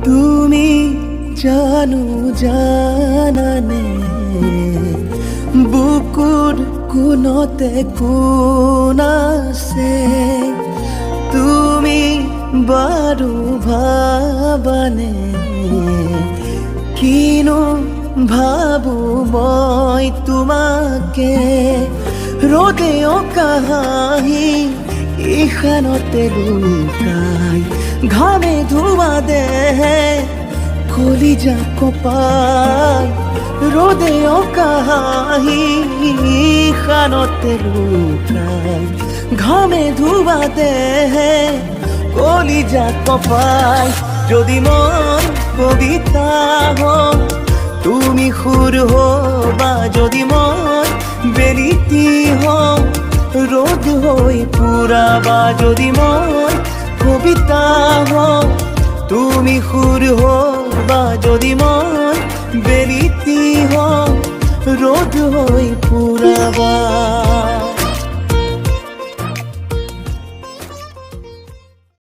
তুমি জানো জানানে বুকুৰ কোণতে কোন আছে তুমি বাৰু ভাবানে কিনো ভাবো মই তোমাকে ৰ'দে অকাহি ইখানতে লুকাই ঘামে ধোৱা দেহে কলিজা কপাই রোদে অকাহি খানতে লুকাই ঘামে ধোৱা দেহে কলিজা কপাই যদি মন কবিতা হও তুমি সুর হবা যদি মন বেলিতি হও রোদ হই পুরাবা যদি মন কবিতা হও তুমি সুর হও